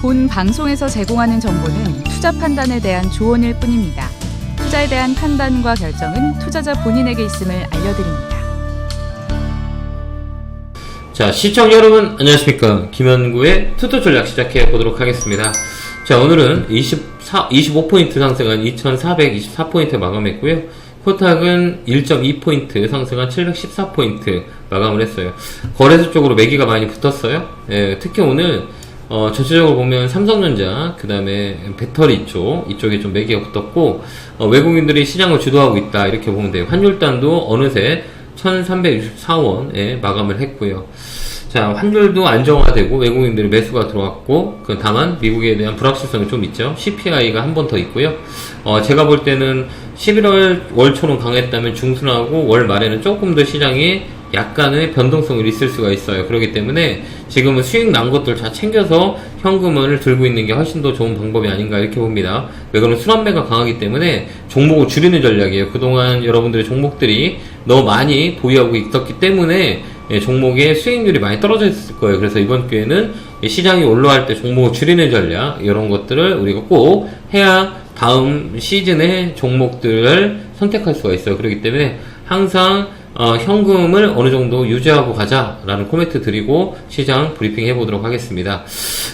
본 방송에서 제공하는 정보는 투자 판단에 대한 조언일 뿐입니다. 투자에 대한 판단과 결정은 투자자 본인에게 있음을 알려드립니다. 자, 시청자 여러분 안녕하십니까. 김현구의 투자 전략 시작해 보도록 하겠습니다. 자, 오늘은 25포인트 상승한 2424포인트 마감했고요. 코스닥은 1.2포인트 상승한 714포인트 마감을 했어요. 거래소 쪽으로 매기가 많이 붙었어요. 예, 특히 오늘 전체적으로 보면 삼성전자, 그 다음에 배터리 이쪽에 좀 매기가 붙었고, 외국인들이 시장을 주도하고 있다, 이렇게 보면 돼요. 환율단도 어느새 1364원에 마감을 했고요. 자, 환율도 안정화되고 외국인들이 매수가 들어왔고, 다만 미국에 대한 불확실성이 좀 있죠. CPI가 한 번 더 있고요. 제가 볼 때는 11월 월초는 강했다면 중순하고 월 말에는 조금 더 시장이 약간의 변동성이 있을 수가 있어요. 그렇기 때문에 지금은 수익 난 것들 다 챙겨서 현금을 들고 있는 게 훨씬 더 좋은 방법이 아닌가 이렇게 봅니다. 왜 그러면 순환매가 강하기 때문에 종목을 줄이는 전략이에요. 그동안 여러분들의 종목들이 너무 많이 보유하고 있었기 때문에 종목의 수익률이 많이 떨어져 있을 거예요. 그래서 이번 기회는 시장이 올라갈 때 종목을 줄이는 전략, 이런 것들을 우리가 꼭 해야 다음 시즌의 종목들을 선택할 수가 있어요. 그렇기 때문에 항상 현금을 어느 정도 유지하고 가자라는 코멘트 드리고 시장 브리핑 해보도록 하겠습니다.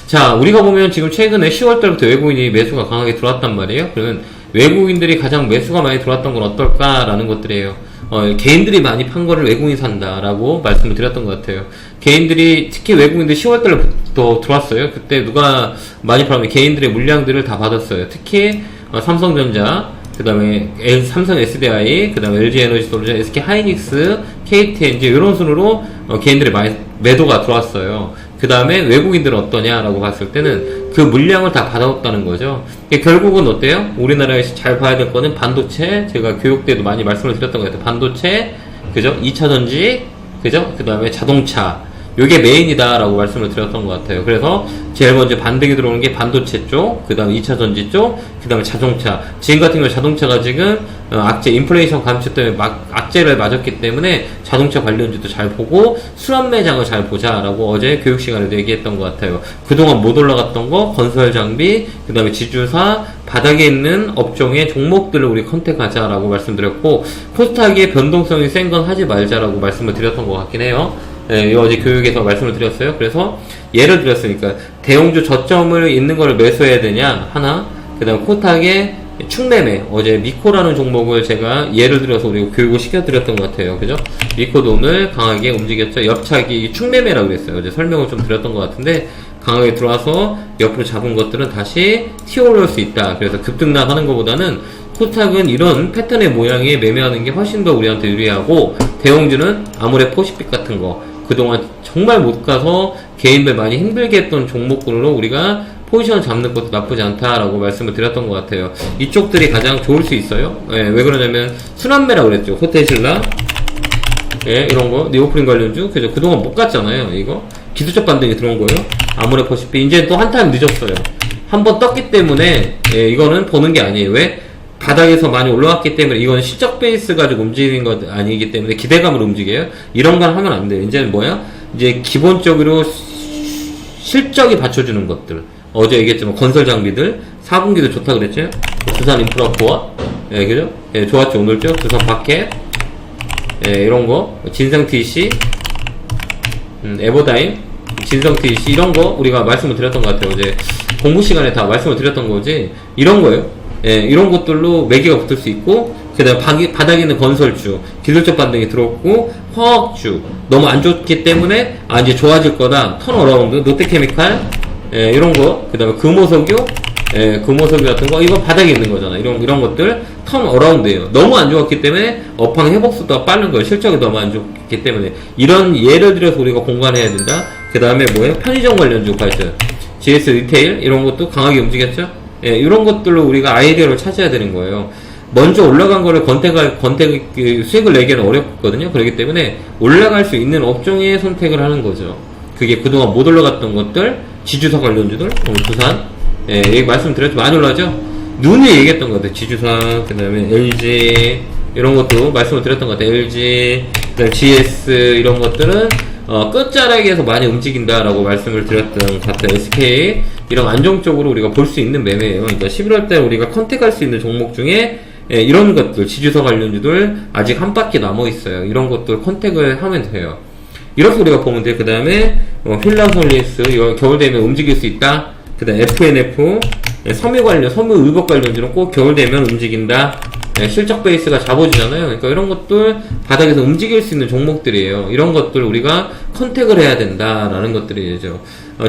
자, 우리가 보면 지금 최근에 10월달부터 외국인이 매수가 강하게 들어왔단 말이에요. 그러면 외국인들이 가장 매수가 많이 들어왔던 건 어떨까라는 것들이에요. 개인들이 많이 판 거를 외국인이 산다라고 말씀을 드렸던 것 같아요. 개인들이, 특히 외국인들 10월달부터 들어왔어요. 그때 누가 많이 팔면 개인들의 물량들을 다 받았어요. 특히 삼성전자, 그 다음에 삼성 SDI, 그 다음에 LG 에너지 솔루션, SK 하이닉스, KTNG, 이런 순으로 개인들의 많이 매도가 들어왔어요. 그 다음에 외국인들은 어떠냐라고 봤을 때는 그 물량을 다 받아왔다는 거죠. 결국은 어때요? 우리나라에서 잘 봐야 될 거는 반도체, 제가 교육 때도 많이 말씀을 드렸던 것 같아요. 반도체, 그죠? 2차전지, 그죠? 그 다음에 자동차. 요게 메인이다라고 말씀을 드렸던 것 같아요. 그래서 제일 먼저 반등이 들어오는 게 반도체 쪽, 그 다음에 2차전지 쪽, 그 다음에 자동차. 지금 같은 경우 자동차가 지금 악재, 인플레이션 감축 때문에 악재를 맞았기 때문에 자동차 관련주도 잘 보고 순환매장을 잘 보자라고 어제 교육 시간에도 얘기했던 것 같아요. 그동안 못 올라갔던 거, 건설 장비, 그 다음에 지주사, 바닥에 있는 업종의 종목들을 우리 컨택하자라고 말씀드렸고, 코스닥의 변동성이 센 건 하지 말자라고 말씀을 드렸던 것 같긴 해요. 네, 어제 교육에서 말씀을 드렸어요. 그래서 예를 들었으니까 대형주 저점을 있는 거를 매수해야 되냐 하나, 그 다음 코스닥의 축매매, 어제 미코라는 종목을 제가 예를 들어서 우리 교육을 시켜드렸던 것 같아요. 그죠? 미코도 오늘 강하게 움직였죠. 옆차기 축매매라고 그랬어요. 어제 설명을 좀 드렸던 것 같은데, 강하게 들어와서 옆으로 잡은 것들은 다시 튀어올릴 수 있다. 그래서 급등락하는 것보다는 코스닥은 이런 패턴의 모양에 매매하는 게 훨씬 더 우리한테 유리하고, 대형주는 아모레410 같은 거, 그동안 정말 못 가서 개인들 많이 힘들게 했던 종목군으로 우리가 포지션 잡는 것도 나쁘지 않다라고 말씀을 드렸던 것 같아요. 이쪽들이 가장 좋을 수 있어요. 예, 왜 그러냐면 순환매라고 그랬죠. 호텔신라, 예, 이런 거, 네오프린 관련주, 그죠? 그동안 못 갔잖아요. 이거 기술적 반등이 들어온 거예요. 아모레410, 이제 또 한 타임 늦었어요. 한번 떴기 때문에, 예, 이거는 보는 게 아니에요. 왜? 바닥에서 많이 올라왔기 때문에, 이건 실적 베이스 가지고 움직이는 것 아니기 때문에 기대감으로 움직여요. 이런 건 하면 안 돼요. 이제는 뭐야? 이제 기본적으로 실적이 받쳐주는 것들. 어제 얘기했지만 건설 장비들 4분기도 좋다 그랬죠? 두산 인프라코어, 예, 그죠? 예, 좋았죠. 오늘죠? 두산 바켓, 예, 이런 거, 진성 TC, 에버다임, 진성 TC, 이런 거 우리가 말씀을 드렸던 것 같아요. 어제 공부 시간에 다 말씀을 드렸던 거지. 이런 거예요. 예, 이런 것들로 매기가 붙을 수 있고, 그 다음 바닥에 있는 건설주, 기술적 반등이 들어왔고, 화학주, 너무 안 좋기 때문에, 이제 좋아질 거다. 턴어라운드, 롯데케미칼, 예, 이런 거, 그 다음에 금호석유, 예, 금호석유 같은 거, 이건 바닥에 있는 거잖아. 이런 것들, 턴어라운드예요. 너무 안 좋았기 때문에, 업황 회복수가 빠른 거예요. 실적이 너무 안 좋기 때문에. 이런 예를 들어서 우리가 공간해야 된다. 그 다음에 뭐예요? 편의점 관련주 발전, GS 리테일, 이런 것도 강하게 움직였죠? 예, 이런 것들로 우리가 아이디어를 찾아야 되는 거예요. 먼저 올라간 거를 수익을 내기는 어렵거든요. 그렇기 때문에 올라갈 수 있는 업종의 선택을 하는 거죠. 그게 그동안 못 올라갔던 것들, 지주사 관련주들, 두산, 예, 얘기 말씀드렸죠. 많이 올라가죠? 눈에 얘기했던 것 같아요. 지주사, 그 다음에 LG, 이런 것도 말씀을 드렸던 것 같아요. LG, 그 다음에 GS, 이런 것들은 끝자락에서 많이 움직인다라고 말씀을 드렸던 것 같아요. SK, 이런 안정적으로 우리가 볼 수 있는 매매예요. 그러니까 11월달 우리가 컨택할 수 있는 종목 중에 이런 것들, 지주사 관련주들 아직 한 바퀴 남아 있어요. 이런 것들 컨택을 하면 돼요. 이렇게 우리가 보면 돼요. 그 다음에 힐라솔리스 이거 겨울 되면 움직일 수 있다. 그 다음 FNF 섬유 관련, 섬유 의복 관련주는 꼭 겨울 되면 움직인다. 실적 베이스가 잡아주잖아요. 그러니까 이런 것들 바닥에서 움직일 수 있는 종목들이에요. 이런 것들 우리가 컨택을 해야 된다라는 것들이죠.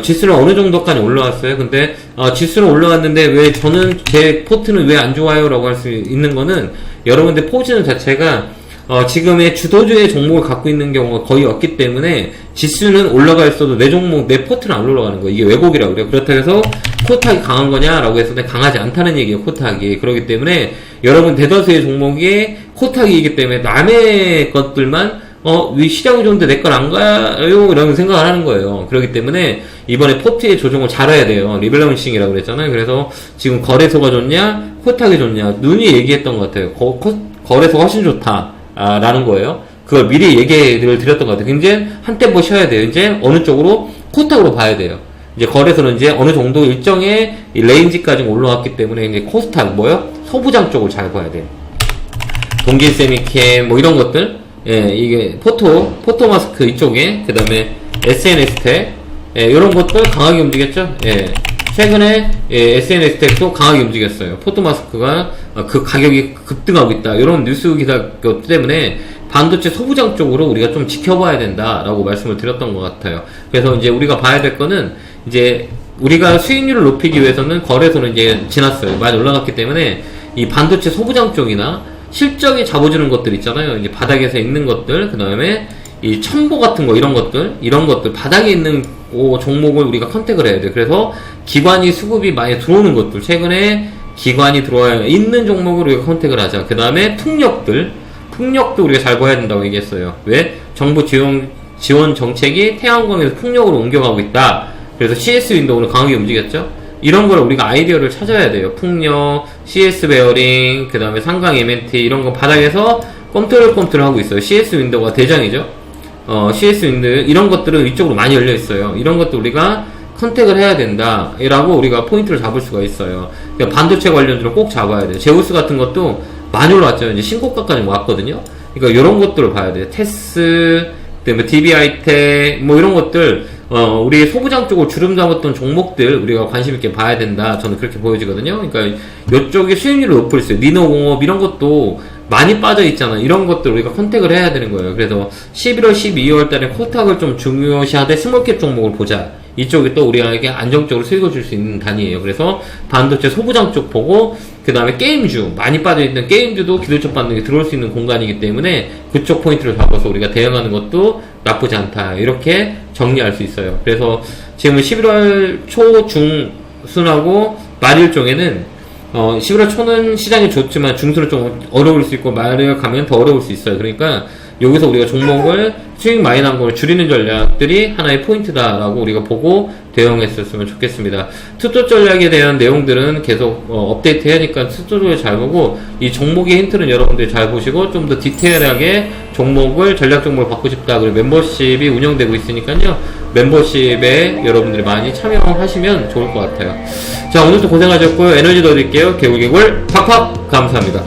지수는 어느 정도까지 올라왔어요. 근데 지수는 올라왔는데 왜 저는 제 포트는 왜 안 좋아요? 라고 할 수 있는 거는 여러분들 포지션 자체가 지금의 주도주의 종목을 갖고 있는 경우가 거의 없기 때문에 지수는 올라가 있어도 내 종목, 내 포트는 안 올라가는 거예요. 이게 왜곡이라고 그래요. 그렇다고 해서 코탁이 강한 거냐라고 해서 강하지 않다는 얘기예요. 코탁이. 그렇기 때문에 여러분 대다수의 종목이 코탁이기 때문에 남의 것들만 왜 시장이 좋은데 내 건 안 가요? 이런 생각을 하는 거예요. 그렇기 때문에 이번에 포트의 조정을 잘해야 돼요. 리밸런싱이라고 그랬잖아요. 그래서 지금 거래소가 좋냐, 코탁이 좋냐, 눈이 얘기했던 것 같아요. 거래소가 훨씬 좋다. 라는 거예요. 그걸 미리 얘기를 드렸던 것 같아요. 이제 한 템포 쉬어야 돼요. 이제 어느 쪽으로 코탁으로 봐야 돼요. 이제 거래소는 이제 어느 정도 일정의 레인지까지 올라왔기 때문에 이제 코스닥 소부장 쪽을 잘 봐야 돼요. 동길세미캠 이런 것들, 이게 포토마스크 이쪽에, 그 다음에 SNS텍, 이런 것들 강하게 움직였죠. 최근에 SNS텍도 강하게 움직였어요. 포토마스크가 그 가격이 급등하고 있다. 이런 뉴스 기사 때문에 반도체 소부장 쪽으로 우리가 좀 지켜봐야 된다라고 말씀을 드렸던 것 같아요. 그래서 이제 우리가 봐야 될 거는 이제 우리가 수익률을 높이기 위해서는 거래소는 이제 지났어요. 많이 올라갔기 때문에 이 반도체 소부장 쪽이나 실적이 잡아주는 것들 있잖아요. 이제 바닥에서 있는 것들, 그 다음에 이 첨보 같은 거, 이런 것들 바닥에 있는 종목을 우리가 컨택을 해야 돼요. 그래서 기관이 수급이 많이 들어오는 것들, 최근에 기관이 들어와 있는 종목을 우리가 컨택을 하자. 그 다음에 풍력도 우리가 잘 봐야 된다고 얘기했어요. 왜? 정부 지원 정책이 태양광에서 풍력으로 옮겨가고 있다. 그래서 CS 윈도우는 강하게 움직였죠. 이런 걸 우리가 아이디어를 찾아야 돼요. 풍력, CS 베어링, 그 다음에 상강 MNT 이런 거 바닥에서 꼼틀꼼틀 하고 있어요. CS 윈도우가 대장이죠. CS 윈도우 이런 것들은 위쪽으로 많이 열려 있어요. 이런 것도 우리가 컨택을 해야 된다라고 우리가 포인트를 잡을 수가 있어요. 그러니까 반도체 관련주를 꼭 잡아야 돼요. 제우스 같은 것도 많이 올라왔죠. 이제 신고가까지 왔거든요. 그러니까 이런 것들을 봐야 돼요. 테스, 그다음에 DBI텍 이런 것들 우리 소부장 쪽으로 주름 잡았던 종목들 우리가 관심 있게 봐야 된다. 저는 그렇게 보여지거든요. 그러니까 이쪽에 수익률을 높일 수 있어요. 니노공업 이런 것도 많이 빠져 있잖아. 이런 것들 우리가 컨택을 해야 되는 거예요. 그래서 11월, 12월 달에 코스닥을 좀 중요시하되 스몰캡 종목을 보자. 이쪽이 또 우리에게 안정적으로 수익을 줄 수 있는 단위예요. 그래서 반도체 소부장 쪽 보고 그 다음에 게임주 많이 빠져있는 게임주도 기술적 반등이 들어올 수 있는 공간이기 때문에 그쪽 포인트를 잡아서 우리가 대응하는 것도 나쁘지 않다. 이렇게 정리할 수 있어요. 그래서 지금 11월 초 중순하고 말일 쪽에는 11월 초는 시장이 좋지만 중순은 좀 어려울 수 있고 말일 가면 더 어려울 수 있어요. 그러니까 여기서 우리가 종목을 수익 많이 난 걸 줄이는 전략들이 하나의 포인트다라고 우리가 보고 대응했었으면 좋겠습니다. 투자 전략에 대한 내용들은 계속 업데이트 해야 하니까 투자 전략 잘 보고 이 종목의 힌트는 여러분들이 잘 보시고 좀 더 디테일하게 전략 종목을 받고 싶다. 그리고 멤버십이 운영되고 있으니까요. 멤버십에 여러분들이 많이 참여하시면 좋을 것 같아요. 자, 오늘도 고생하셨고요. 에너지 더 드릴게요. 개굴개굴 팍팍 감사합니다.